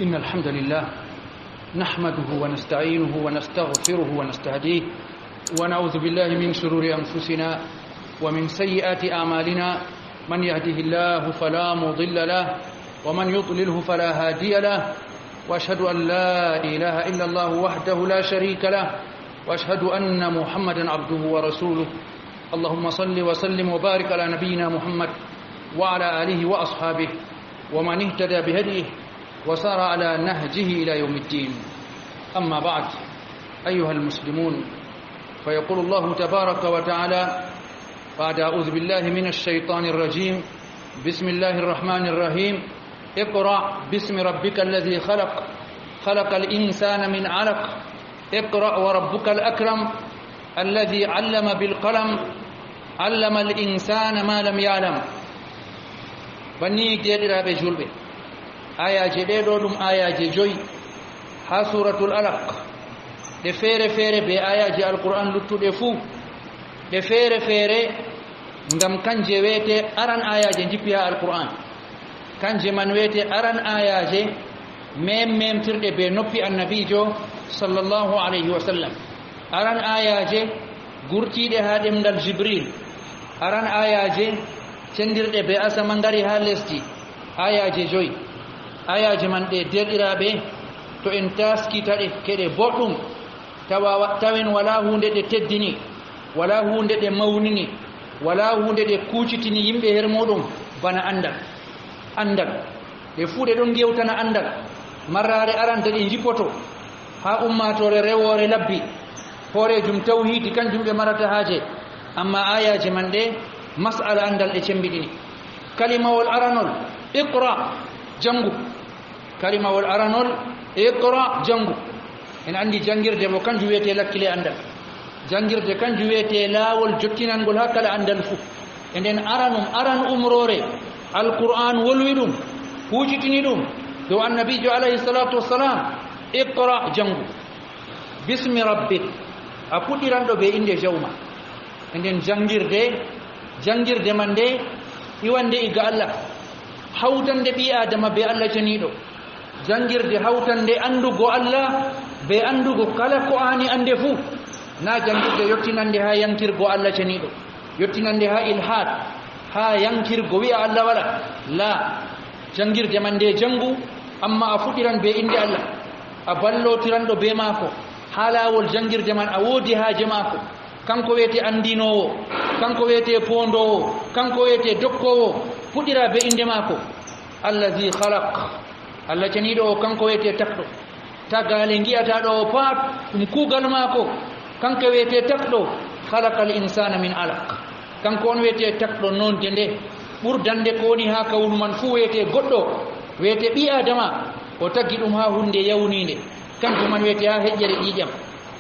إن الحمد لله نحمده ونستعينه ونستغفره ونستهديه ونعوذ بالله من شرور أنفسنا ومن سيئات أعمالنا من يهده الله فلا مضل له ومن يضلله فلا هادي له وأشهد أن لا إله إلا الله وحده لا شريك له وأشهد أن محمدا عبده ورسوله اللهم صل وسلم وبارك على نبينا محمد وعلى آله وأصحابه ومن اهتدى بهديه وسار على نهجه إلى يوم الدين. أما بعد أيها المسلمون، فيقول الله تبارك وتعالى بعد أعوذ بالله من الشيطان الرجيم بسم الله الرحمن الرحيم اقرأ باسم ربك الذي خلق خلق الإنسان من علق اقرأ وربك الأكرم الذي علم بالقلم علم الإنسان ما لم يعلم. بني جديرا بجولبه آية جديدو دم آية جوي ها سورة الألق de fere be ayaji alquran luttude fu de fere ngam kanje wete aran ayaje jippiya alquran kanje man wete aran ayaje memtirde be noppi annabijo sallallahu alayhi wa sallam aran ayaje gurtide ha demdal jibril aran ayaje cendirde be asama ngari ha lesdi ayaje joyi ayaje man de derɗiraɓe to en taskitade kede boɗɗum tawen wala hunde de teddini wala hunde de mawnini wala hunde de kucitini yimɓe her muɗum bana andal e fuuɗe ɗon gewtana andal marrare aranta ɗi jippoto ha ummatore rewore labbi hoorejum tawhidi kanjum ɓe marata haaje. amma ayaji man ɗe masala andal ɗe cembiɗini. kalimawol aranol iqra jangu, kalimawol aranol iqra jangu. en andi jangirde mo kanjum wiyete lakkile andal, jangirde kanjum wiyete laawol jottinangol ha kala andal fu. e nden aran umrore alquran wolwi ɗum hucitini ɗum dow annabijo alayhi salatu wassalam iqra jangu bismi rabbik a puɗɗiranɗo be inde jawma. e nden jangirde man nde iwande iga Allah, hawtande ɓi adama be Allah janiɗo. jangirde hawtande andugo Allah be andugo kala ko ani ande fu. na jangirde yottinande ha yankirgo Allah janiɗo, yottinande ha ilhad, ha yankirgo wi'a Allah wala. la jangirde man nde jangu, amma a fuɗiran be inde Allah, a ballotiranɗo be maako ha lawol jangirde man a woodi haaje maako. kanko wiyete andinowo, kanko wiyete pondowo, kanko wiyete dokkowo. fuɗɗira be inde maako allazi khalaq, Allah janiɗo o kanko wiyete takɗo. tagale gi'ata ɗo pat ɗum kuugal maako, kanko wiyete takɗo. khalaqa al insana min alaq, kanko on wiyete takɗo. nonde nde ɓurdande ko woni ha kawru man fu wiyete goɗɗo, wiyete ɓi adama. o taggi ɗum ha hunde yawnide, kanko man wiyete ha heƴƴere ƴiƴam.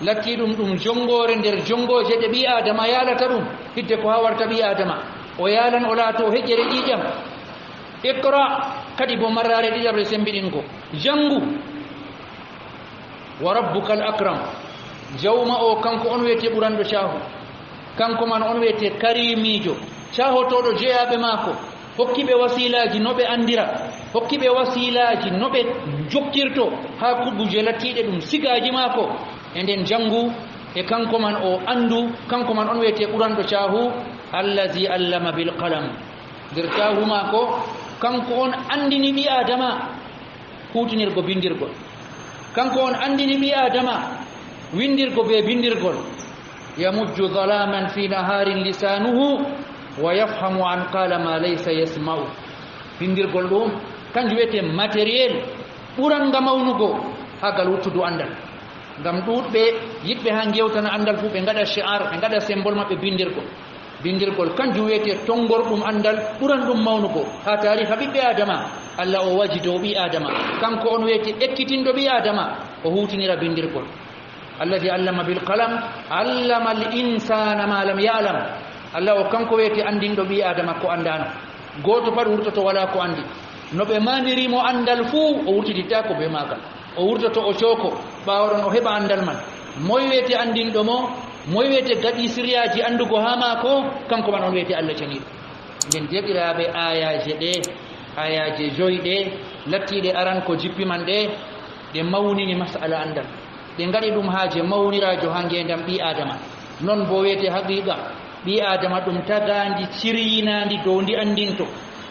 latti ɗum jongore nder jongoje ɗe ɓi adama yalata ɗum hidde ko ha warta ɓi adama. o yalan o laato heƴƴere ƴiƴam. iqra kadi bo marrare ɗiɗaɓre sembiɗingo jangu. wa rabbuka al akram, jawma o kanko on wiyete ɓuranɗo caahu, kanko man on wiyete karimijo, caahotoɗo jeyaɓe maako, hokkiɓe wasilaji no ɓe andira, hokkiɓe wasilaji no ɓe jokkirto ha kuɓɓuje lattiɗe ɗum sigaji maako. e nden jangu e kanko man o andu, kanko man on wiyete ɓuranɗo caahu. allazi allama bil qalam, nder caahu maako kanko on andini ɓi adama hutinirgo bindirgol, kanko on andini ɓi adama windirgo be bindirgol. yamujju zalaman fi naharin lisanuhu wa yafhamu an qala ma laysa yasma'u. bindirgol ɗum kanjum wiyete matériel ɓuranga mawnugo ha gal wuttudu andal. ngam ɗuɗɓe yiɗɓe ha gewtana andal fu ɓe gaɗa shi'ar, ɓe gaɗa symbole maɓɓe bindirgol kanjum wiyete tongorɗum andal ɓuran ɗum mawnugo ha tariha ɓiɓɓe adama. Allah o waji dow ɓi adama, kanko on wiyete ekkitinɗo ɓi adama, o hutinira bindirgol. alladi allama bil qalam allama al insana ma lam ya'lam. Allah o kanko wiyete andinɗo ɓi adama ko andano. goto pat wurtoto wala ko andi, no ɓe manirimo andal fu o wurtitittako be magal, o wurtoto o cooko ɓawaɗon o heɓa andal man. moy wiyete andinɗo mo, moy wiyete gaɗi siryaji andugo ha maako, kanko man on wiyete Allah janiɗo. nden jeɗiraɓe ayaje ɗe ayaje joyde lattiɗe aran ko jippi man ɗe mawnini masala andal ɗe ngaɗi ɗum haaje mawnirajo ha ngendam ɓi adama non bo wiyete haqiqa ɓi adama ɗum tagandi ciryinandi dow ndi andinto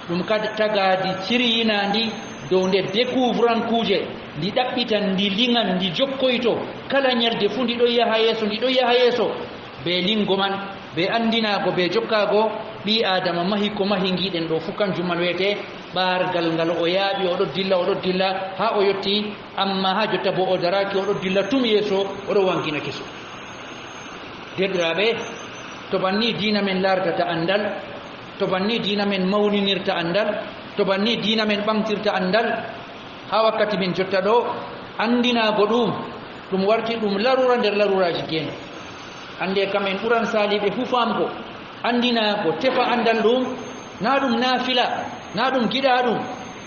ɗum kadi tagadi ciryinandi dow nde découvrant kuje ndi ɗaɓɓitan ndi liŋan ndi jokkoyto kala ñerde fuu ndi ɗo yaha yeeso be lingo man be andinago be jokkago ɓi adama mahi ko mahi ngiɗen ɗo fuu kanjum man wiyete ɓargal ngal o yaaɓi oɗo dilla ha o yetti amma ha jotta bo o daraki oɗo dilla tum yeeso oɗo wangina keso derɗiraɓe to banni dina men lardata andal to banni dina men mawninirta andal to banni dina men ɓamtirta andal ha wakkati min jotta ɗo andinago ɗum warti ɗum larura nder laruraji gene ande kam en ɓuran saliɓe fu famgo andinago tefa andal ɗum na ɗum nafila na ɗum giɗa ɗum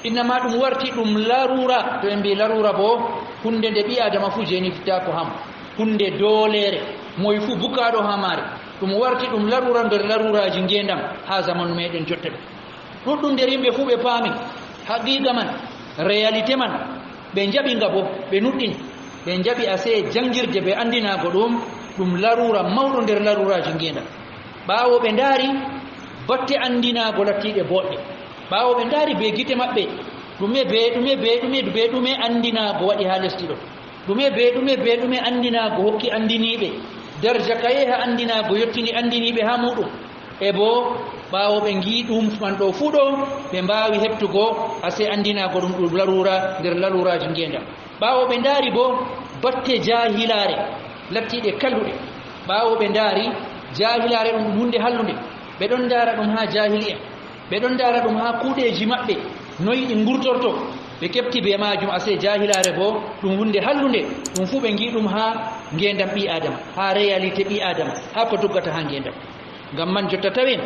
innama ɗum warti ɗum larura to en mbi larura bo hunde nde ɓi adama fu jenititako ham hunde dolere moye fu bukaɗo ha mare ɗum warti ɗum larura nder laruraji ngendam ha zamanu meɗen jotta ɗo ɗuɗɗum nder yimɓe fu ɓe paami haqiqa man réalité man ɓe jaɓinga bo ɓe nuɗɗin ɓe jaɓi ase jangirde ɓe andinago ɗum larura mawɗo nder laruraji ngendam ɓawo ɓe ndaari batte andinago lattiɗe boɗɗe ɓawo ɓe ndaari be gite maɓɓe ɗume andinago waɗi ha lesdi ɗo ɗume andinago hokki andiniɓe darja kaye ha andinago yettini andiniɓe ha muɗum e bo ɓawo ɓe gi ɗum man ɗo fuu ɗo ɓe mbawi heɓtugo ase andinago ɗum larura nder laruraji ngendam ɓawo ɓe ndaari bo batte jahilare lattiɗe kalluɗe ɓawo ɓe ndaari jahilare ɗum hunde hallude ɓe ɗon ndara ɗum ha jahili en ɓe ɗon ndara ɗum ha kuuɗeji maɓɓe noyi ɗi gurtorto ɓe kefti be majum ase jahilare bo ɗum hunde hallude ɗum fuu ɓe gi ɗum ha ngendam ɓi adama ha réalité ɓi adama ha ko doggata ha ngendam ngam man jotta tawen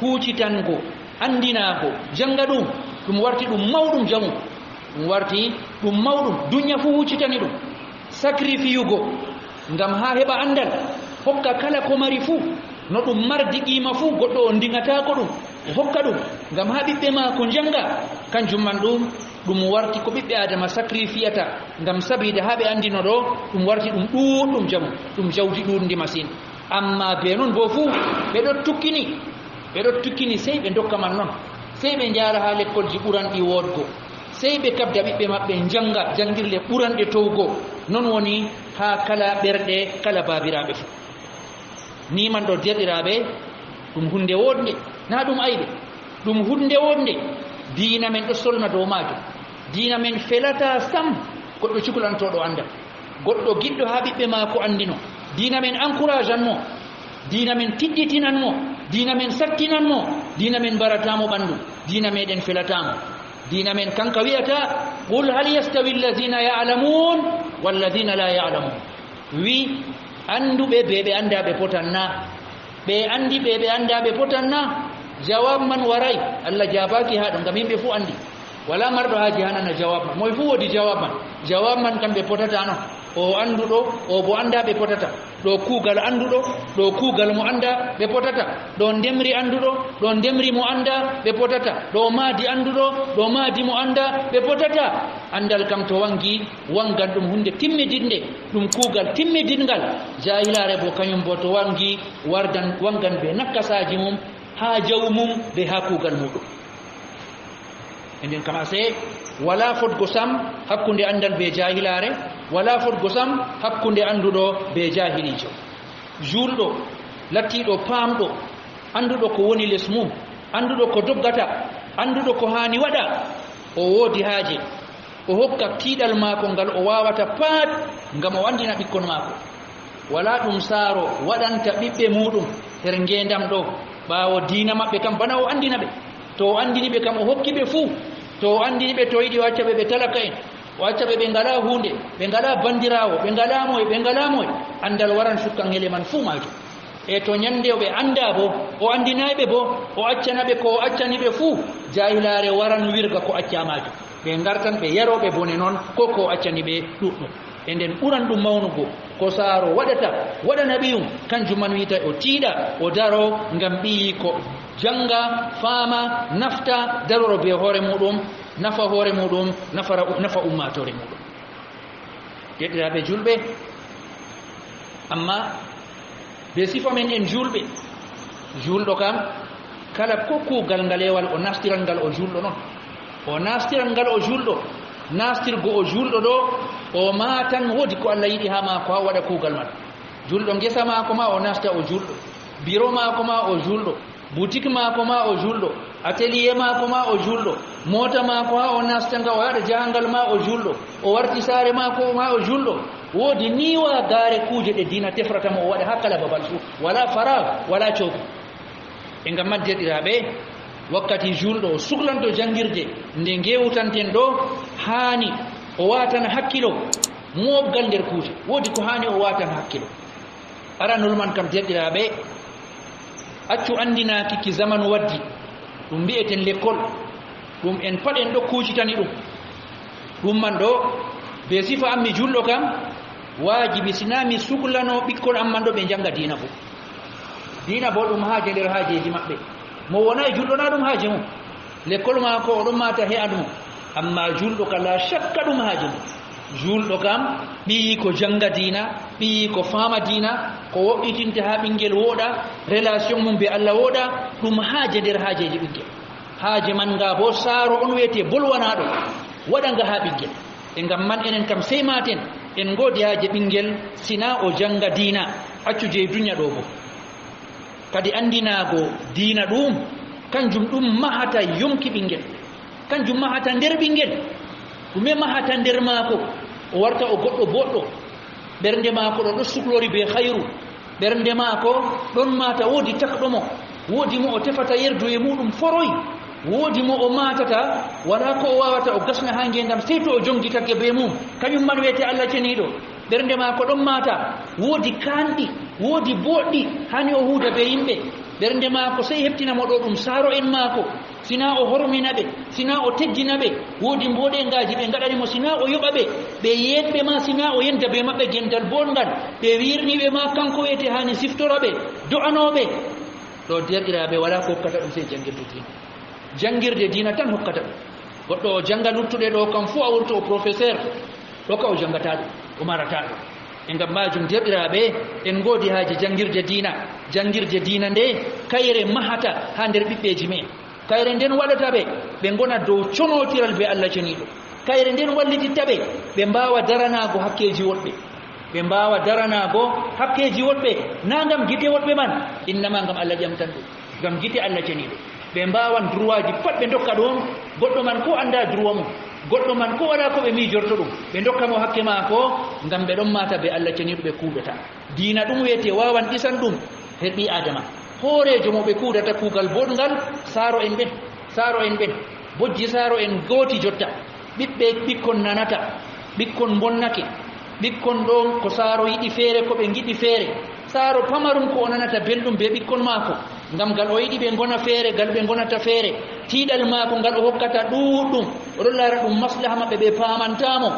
huucitango andinago janga ɗum warti ɗum mawɗum jamu ɗum warti ɗum mawɗum dunya fuu huucitani ɗum sacrifiugo ngam ha heɓa andal hokka kala ko mari fuu no ɗum mardi qima fuu goɗɗo o ndiŋatako ɗum hokka ɗum ngam ha ɓiɓɓe ma ko janga kanjum man ɗum warti ko ɓiɓɓe adama sacrifiata ngam sabida ha ɓe andino ɗo ɗum warti ɗum ɗuɗɗum jamu ɗum jawdi ɗuɗndi masine amma be noon bo fuu ɓeɗo tukkini sey ɓe dokka man noon sey ɓe jara ha l'école ji ɓuranɗi wodgo sey ɓe kabda ɓiɓɓe maɓɓe janga jangirle ɓuranɗe towgo non woni ha kala ɓerɗe kala babiraɓe fuu ni man ɗo derɗiraɓe ɗum hunde wonde na ɗum ayɓe ɗum hunde wonde diina men ɗo solna dow majum diina men felata sam goɗɗo cukalantoɗo andal goɗɗo giɗɗo ha ɓiɓɓe ma ko andino diina men encourage anmo diina men tiɗɗitinanmo diina men sattinanmo diina men baratamo ɓandu diina meɗen felatamo diina men kanka wiyata qul hal yastawi alladina ya'lamun walladina la ya'lamun wi anduɓe ɓe andaɓe potanna ɓe andi ɓe andaɓe potanna jawab man waray Allah jabaki ha ɗo ngam yimɓe fu andi wala marɗo haji hanana jawab man moye fu wodi jawab man kamɓe potata no o anduɗo o bo anda ɓe potata ɗo kuugal anduɗo ɗo kuugal mo anda ɓe potata ɗo ndemri anduɗo ɗo ndemri mo anda ɓe potata ɗo maadi anduɗo ɗo maadi mo anda ɓe potata andal kam to wangi wangan ɗum hunde timmidinde ɗum kuugal timmidingal jahilare bo kañum bo to wangi wangan ɓe nakkasaji mum ha jaw mum ɓe ha kuugal muɗum enden kam ase wala fotgo sam hakkunde andal be jahilare wala fotgo sam hakkunde anduɗo be jahilijo julɗo lattiɗo paamɗo anduɗo ko woni les mum anduɗo ko doggata anduɗo ko hani waɗa o woodi haaje o hokka tiiɗal maako ngal o wawata pat ngam o andina ɓikkon maako wala ɗum saaro waɗanta ɓiɓɓe muɗum her ngendam ɗo ɓaawo diina maɓɓe kam bana o andina ɓe to o andini ɓe kam o hokki ɓe fuu to o andini ɓe to yiɗi o acca ɓe ɓe talaka en o acca ɓe ɓe ngala hunde ɓe ngala bandirawo ɓe ngala moye andal waran sukkan hele man fuu majum e to ñande ɓe anda bo o andinaɓe bo o accana ɓe ko o accani ɓe fuu jahilare waran wirga ko acca majum ɓe gartan ɓe yaroɓe bone noon ko accani ɓe ɗuɗɗum e nden ɓuran ɗum mawnugo ko saaro waɗa nabiyum kanjum man wiita o tiiɗa o daro ngam ɓiyi ko janga faama nafta daroro be hoore muɗum nafa hoore muɗum nafa ummatore muɗum yeɗiraɓe julɓe amma be sifa men en julɗo kam kala ko kuugal ngalewal o nastiran ngal o julɗo noon o nastiran ngal o julɗo nastirgo o julɗo ɗo o ma tan woodi ko Allah yiɗi ha maako ha waɗa kuugal man julɗo ngesa maako ma o nasta o julɗo biro maako ma o julɗo boutique maako ma o julɗo atelier maako ma o julɗo mota maako ha o nastanga o waɗa jahangal ma o julɗo o warti saare maako ma o julɗo woodi niwa gaare kuuje ɗe dina tefratamo o waɗa ha kala babal fuu wala farag wala cowku e ngam majjeɗiraɓe wakkati julɗo o suklanto jangirde nde gewtanten ɗo haani o watana hakkilo moɓgal nder kuuje woodi ko haani o watana hakkilo aranol man kam jeɗɗiraɓe accu andinaki ki zamanu waddi ɗum mbi'eten l'école ɗum en pat en ɗo kucitani ɗum man ɗo be sifa ammi julɗo kam wajibi sinami suklano ɓikkon amman ɗo ɓe janga dina bo ɗum haaje nder haajeji maɓɓe mo wona e julɗo na ɗum haaje mum l'école maako oɗon mata he andu amma julɗo ka la shakka ɗum haaje mum julɗo kam ɓiyi ko janga dina ɓiyi ko faama dina ko woɓɓitinta ha ɓinguel wooɗa relation mum be Allah wooɗa ɗum haaje nder haajeji ɓinguel haaje man nga bo saaro on wiyete bolwanaɗo waɗa nga ha ɓinguel e ngam man enen kam sey maten en godi haaje ɓinguel sina o janga dina accuje dunya ɗo bo kadi andinago dina ɗum kanjum ɗum mahata yonki ɓinguel kanjum mahata nder ɓinguel ɗume mahata nder maako o warta o goɗɗo boɗɗo ɓernde maako ɗo suklori be hayru ɓernde maako ɗon mata woodi takɗomo woodi mo o tefata yerdu e muɗum foroy woodi mo o matata wala ko o wawata o gasna ha ngendam sey to o jongitake be mum kañum man wiyete Allah ceniɗo ɓernde maako ɗon mata woodi kanɗi woodi boɗɗi hani o huuda be yimɓe ɓernde maako sey heptinamo ɗo ɗum saaro en maako sina o hormina ɓe sina o teddina ɓe woodi mboɗengaji ɓe gaɗanimo sina o yoɓa ɓe ɓe yenɓe ma sina o yenta be maɓɓe gendal bongal ɓe wirniɓe ma kanko wiyete hani siftora ɓe do'anoɓe ɗo derɗiraɓe wala ko hokkata ɗum sey jangirde dina jangirde dina tan hokkata ɗum goɗɗo o janga luttuɗe ɗo kam fuu a wurto o professeur ɗo ka o jangata ɗum o marata ɗum e ngam majum derɗiraɓe en goodi haaji jangirde dina nde kayre mahata ha nder ɓiɓɓeji men kayre nden waɗata ɓe gona dow conotiral be Allah ceniɗo kayre nden wallititta ɓe mbawa daranago hakkeji woɗɓe ɓe mbawa daranago hakkeji woɗɓe na ngam gite woɗɓe man innama ngam Allah ƴamtan ɗum ngam gite Allah ceniɗo ɓe mbawan droit ji pat ɓe dokka ɗum goɗɗo man ko anda droit mum goɗɗo man ko waɗa ko ɓe mijorto ɗum ɓe dokkamo hakke maako ngam ɓe ɗon mata be Allah ceniɗo ɓe kuudata dina ɗum wiyete wawan ɗisan ɗum her ɓi adama hoorejo mo ɓe kuudata kuugal boɗngal saaro en ɓen bojji saaro en gooti jotta ɓikkon nanata ɓikkon bonnake ɓikkon ɗon ko saaro yiɗi feere ko ɓe giɗi feere saaro pamarum ko o nanata belɗum be ɓikkon maako ngam ngal o yiɗi ɓe gona feere ngal ɓe gonata feere tiiɗal maako ngal o hokkata ɗuɗɗum oɗon laara ɗum maslaha maɓɓe ɓe pamantamo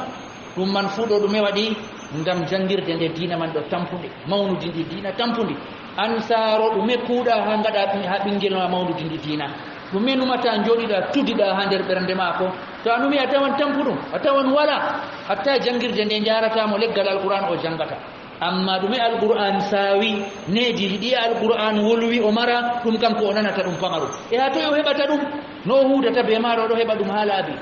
ɗum man fuu ɗo ɗume waɗi ngam jangirde nde diina man ɗo tampude mawnude ndi diina tampude an saaro ɗume kuuɗa ha gaɗa ha ɓinguel ma mawnude ndi diina ɗume numata jooɗiɗa tuddiɗa ha nder ɓernde maako to a numi a tawan tampu ɗum a tawan wala hatta jangirde nde jaratamo leggal alquran o jangata amma ɗume alquran saawi needi ɗi alquran wolwi o mara ɗum kanko o nanata ɗum pamaru e ha toy o heɓata ɗum no o huudata be maɗo oɗo heɓa ɗum ha laabi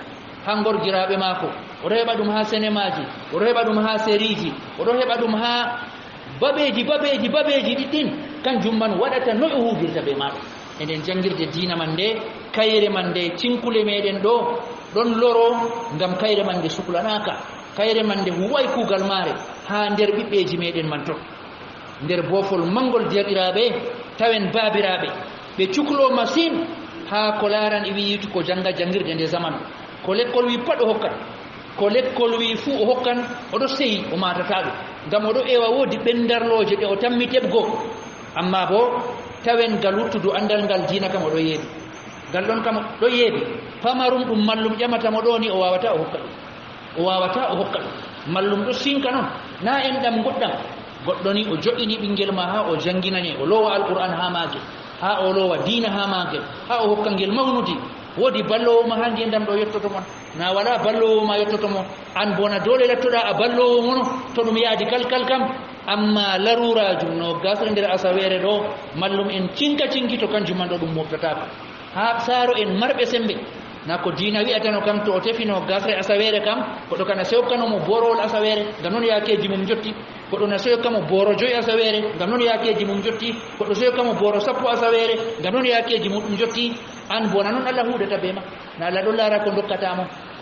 ha gorgiraɓe maako oɗo heɓa ɗum ha cinéma ji oɗo heɓa ɗum ha série ji oɗo heɓa ɗum ha babeji ɗiɗɗin kanjum man waɗata no o huudirta be maɗo enen jangirde diina man nde kayre man nde cinkule meɗen ɗo ɗon loro ngam kayre man nde suklanaka kayre man nde huway kuugal maare ha nder ɓiɓɓeji meɗen man ton nder boofol mangol derɗiraɓe tawen baabiraɓe ɓe cuklo masine ha ko laran e wiyitu ko jangirde nde zamanu ko l'école wi pat o hokkan ko l'école wi fuu o hokkan oɗo seyi o matata ɗum ngam oɗo ewa woodi ɓendarloje ɗe o tammi teɓgo amma bo tawen ngal wuttudu andal ngal diina kam oɗo yeeɓi ngal ɗon kam ɗo yeeɓi pamarum ɗum mallum ƴamatamo ɗo ni o wawata o hokka ɗum mallum ɗo sinka noon na en ɗam goɗɗam goɗɗo ni o joƴini ɓinguel ma ha o janginane o lowa alquran ha magel ha o lowa dina ha magel ha o hokka ngel mawnudi wodi ballowo ma ha ngendam ɗo yettoto mon na wala ballowo ma yettoto mo an bona dole lattoɗa a ballowo mono to ɗum yaadi kalkal kam amma larurajum no gasre nder asawere ɗo mallum en cinka cinki to kanjum man ɗo ɗum moftatako ha saaro en marɓe sembe na ko dina wi'atano kam to o tefino gasre asawere kam koɗo kana sewkanomo borowol asawere ngam noon yakeji mum jotti koɗo na sewkamo boro 5 asawere ngam noon yakeji mum jotti koɗo sewkamo boro 10 asawere ngam noon yakeji mum ɗum jotti an bona noon Allah huudata be ma na Allah ɗo laara ko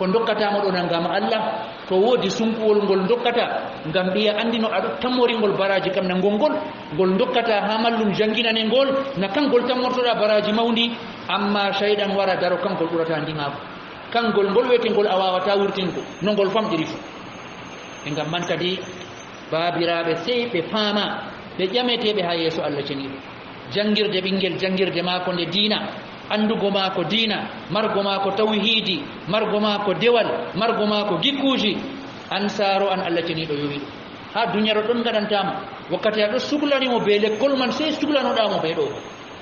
dokkatamo ɗo na ngam Allah to woodi sumpuwol ngol dokkata ngam ɓiya andino aɗo tammoringol baraji kam na ngol dokkata ha mallum janginane ngol na kangol tammortoɗa baraji mawdi amma shaydan wara daro kangol ɓurata ndimako kangol ngol wiyetengol a wawata wurtingo no ngol famɗiri fu e ngam man kadi babiraɓe sey ɓe paama ɓe ƴameteɓe ha yeeso Allah ceniɗo jangirde ɓinguel jangirde mako nde diina andugo mako diina margo mako tawhidi margo mako dewal margo mako gikkuji an saaro an Allah ceniɗo yowi ɗum ha duniyaro ɗon gaɗantama wakkati aɗo suglanimo be lekkol man sey suglanoɗamo ɓe ɗo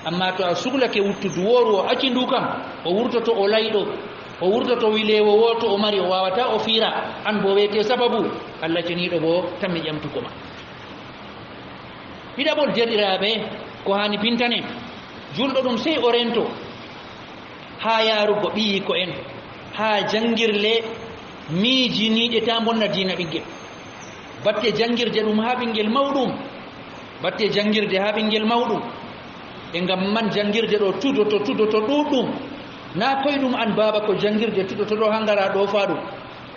amma to a suglake wuttudu woru o acci ndu kam o wurtoto o layɗo o wurtoto wilewo woto o mari o wawata o fiira an bo wiyete sababu Allah ceniɗo bo tammi ƴamtugo ma ɗiɗaɓol derɗiraɓe ko hani pintane julɗo ɗum sey o rento ha yarugo ɓiyi ko en ha jangirle miijiniɗe ta bonna dina ɓinguel batte jangirde ɗum ha ɓinguel mawɗum batte jangirde ha ɓinguel mawɗum e ngam man jangirde ɗo tudoto ɗuɗɗum na koyeɗum an baba ko jangirde tudoto ɗo ha ngara ɗo fa ɗum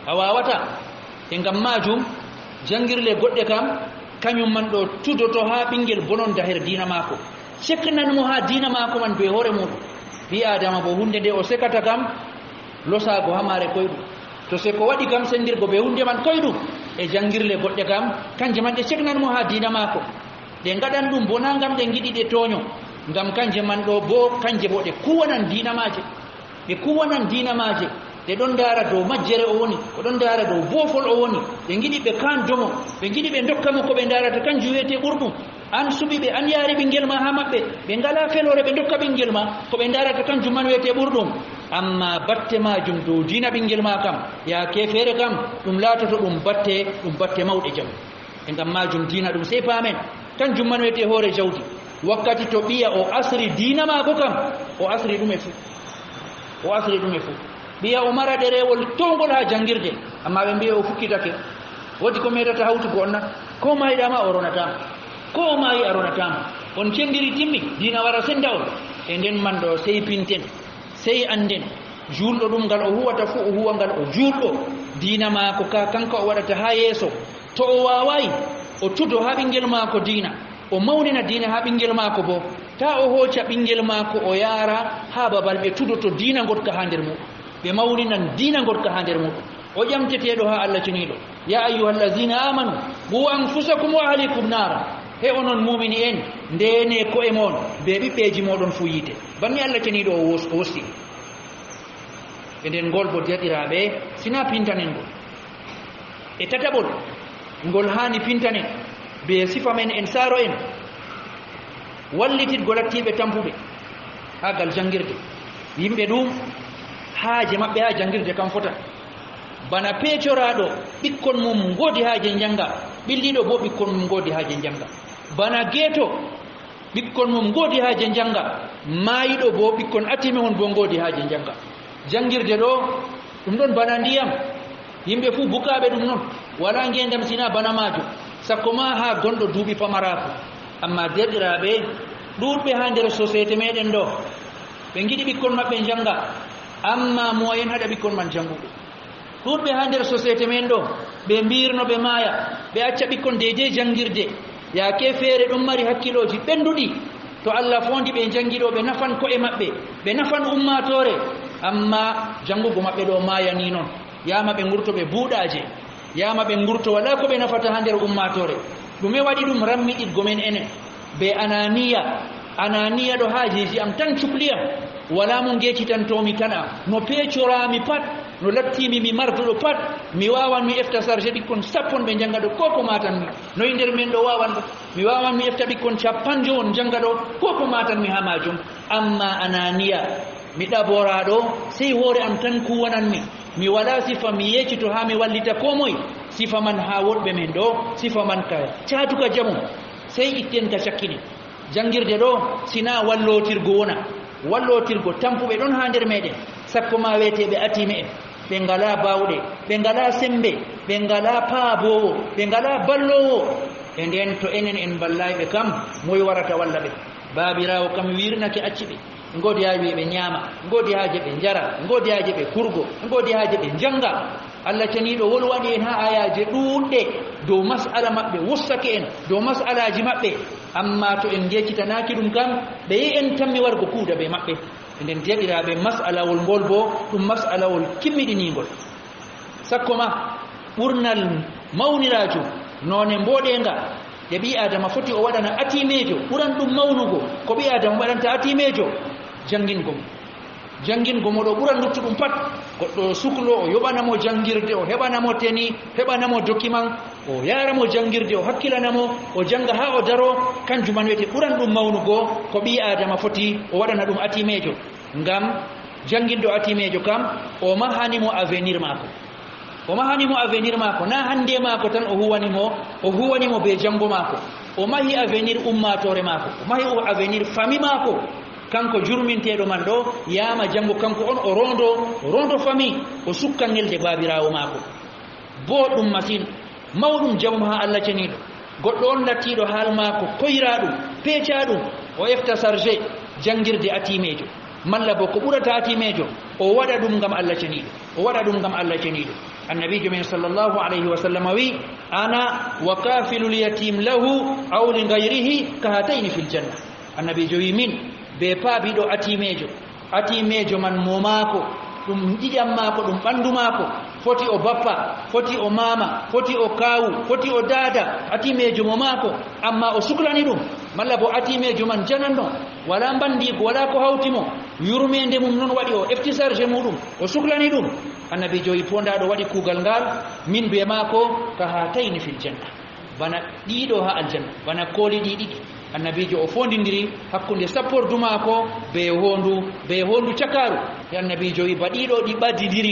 a wawata e ngam majum jangirle goɗɗe kam kañum man ɗo tudoto ha ɓinguel bononda her dina mako seknanmo ha dina mako man be hoore muɗum bi adama bo hunde nde o sekata kam losago hamare koyɗum to se ko waɗi kam sendirgo be hunde man koyɗum e jangirle goɗɗe kam kanje man ɗe seknanmo ha dina mako ɗe gaɗan ɗum bona ngam ɗe giɗi ɗe toño ngam kanje man ɗo bo kanje bo ɗe kuwanan dina maje ɓe ɗon dara dow majjere o woni ko ɗon dara dow boofol o woni ɓe giɗi ɓe kandomo ɓe giɗi ɓe dokkamo ko ɓe darata kanjum wiyete ɓurɗum an suɓiɓe an yaari ɓinguel ma ha maɓɓe ɓe ngala felore ɓe dokka ɓinguel ma ko ɓe darata kanjum man wiyete ɓurɗum amma batte majum dow dina ɓinguel ma kam yaake feere kam ɗum laatoto ɗum batte mawɗe jam e ngam majum dina ɗum sey paamen kanjum man wiyete hoore jawdi wakkati to ɓiya o asri dina mako kam o asri ɗum e fuu ɓiya o mara ɗerewol towgol ha jangirde amma ɓe mbiya o fukkitake wodi ko meɗata hawtugo on na ko mayiɗama o ronatama ko mayi a ronatama on cendiri timmi dina wara senda on e nden man ɗo sey pinten sey anden julɗo ɗum ngal o huwata fuu o huwa ngal o julɗo dina mako ka kanka o waɗata ha yeeso to o wawayi o tudo ha ɓinguel mako dina o mawnina dina ha ɓinguel mako bo ta o hocca ɓinguel mako o yaara ha babal ɓe tudoto dina gotka ha nder muɗum ɓe mawninan dina gotka ha nder muɗum o ƴamteteɗo ha Allah ceniɗo ya ayyuhallazina amanu qu anfusakum wa ahlikum nara he onon mumini en ndene ko e mon be ɓiɓɓeji moɗon fu yiite banni Allah ceniɗo o wosti e nden ngol bo derɗiraɓe sina pintanen ngol e tataɓol ngol hani pintanen be sifa men en saaro en wallititgo lattiɓe tampuɓe ha gal jangirde yimɓe ɗum haaje maɓɓe ha jangirde kam fota bana pecoraɗo ɓikkon mum godi haaje janga ɓilliɗo bo ɓikkon mum godi haaje janga bana geeto ɓikkon mum godi haaje janga mayiɗo bo ɓikkon atime on bo godi haaje janga jangirde ɗo ɗum ɗon bana ndiyam yimɓe fuu bukaɓe ɗum noon wala ngendam sina bana majum sakko ma ha gonɗo duuɓi pamarako amma derɗiraɓe ɗuɗɓe ha nder société meɗen ɗo ɓe giɗi ɓikkon maɓɓe janga amma moyen haɗa ɓikkon man janguɓe ɗuɗɓe ha nder société men ɗo ɓe mbirno ɓe maaya ɓe acca ɓikkon deydey jangirde yaake feere ɗum mari hakkiloji ɓenduɗi to Allah fondi ɓe jangiɗo ɓe nafan ko'e maɓɓe ɓe nafan ummatore amma jangugo maɓɓe ɗo maaya ni noon yama ɓe gurto ɓe buuɗaje yama ɓe gurto wala ko ɓe nafata ha nder ummatore ɗume waɗi ɗum rammiɗitgo men enen be ananiya ɗo haajeji am tan cukliyam wala mo geccitantomi tan am no pecorami pat no lattimi mi marduɗo pat mi wawan mi efta chargé ɓikkon sappon ɓe janga ɗo ko ko matanmi no e nder men ɗo wawan ɗo mi wawan mi efta ɓikkon capanjo on janga ɗo ko ko matanmi ha majum amma ananiya mi ɗaboraɗo sey hoore am tan kuwananmi mi wala sifa mi yeccito ha mi wallita ko moye sifa man ha woɗɓe men ɗo sifa man ka catuka jamu sey itten ka cakkini jangirde ɗo sina wallotirgo wona wallotirgo tampuɓe ɗon ha nder meɗen sakko ma weteɓe atime en ɓe ngala bawɗe ɓe ngala sembe ɓe ngala paabowo ɓe ngala ballowo e nden to enen en ballayɓe kam moye warata walla ɓe babirawo kam wirnake acciɓe ngodi haaji ɓe ñaama ngodi haaji ɓe njara ngodi haaji ɓe kurgo ngodi haaji ɓe janga Allah caniɗo wolwaɗi en ha ayaje ɗuɗɗe dow mas'ala maɓɓe wussake en dow mas'alaji maɓɓe amma to en jeccitanaki ɗum kam ɓe yi en tammi wargo kuuda ɓe maɓɓe nden jaɓiraɓe mas'alawol ngol bo ɗum mas'alawol kimmiɗinigol sakko ma ɓurnal mawnirajo none mboɗenga de ɓi adama foti o waɗana atimejo ɓuran ɗum mawnugo ko ɓi adama waɗanta atimejo jangingo mo ɗo ɓuran luttuɗum pat goɗɗo suklo o yoɓanamo jangirde o heɓanamo teni heɓanamo document o yaramo jangirde o hakkilanamo o janga ha o daro kanjuman wiyete ɓuran ɗum mawnugo ko ɓi adama foti o waɗana ɗum atimejo ngam janginɗo atimejo kam o mahanimo avenir mako o mahanimo avenir mako na hande mako tan o huwanimo be jango mako o mahi avenir ummatore mako o mahi avenir famille mako kanko jurminteɗo man ɗo yama jango kanko on o rondo famille o sukka ngelde babirawo mako boɗɗum masine mawɗum jamu ha Allah ceniɗo goɗɗo on lattiɗo haal mako koyraɗum peecaɗum o efta chargé jangirde atimejo malla bo ko ɓurata atimejo o waɗa ɗum ngam Allah ceniɗo annabijo men sallallahu alayhi wa sallam wi ana wa kafilul yatim lahu aw li ghayrihi ka hatayni fil janna annabijo wi min be paabiɗo atimejo man mo maako ɗum ƴiƴam maako ɗum ɓandu maako foti o bappa foti o mama foti o kawu foti o dada atimejo mo maako amma o suklani ɗum malla bo atimejo man jananno wala mbandigo wala ko hawtimo yurmede mum noon waɗi o efti chargé muɗum o suklani ɗum annabijo wi pondaɗo waɗi kuugal ngal min be maako ka hatayni fil janna bana ɗiɗo ha aljanna bana kooli ɗiɗi annabijo o fondidiri hakkunde sappordu maako be hondu cakaru e annabijo wi baɗiɗo ɗi ɓaddidiri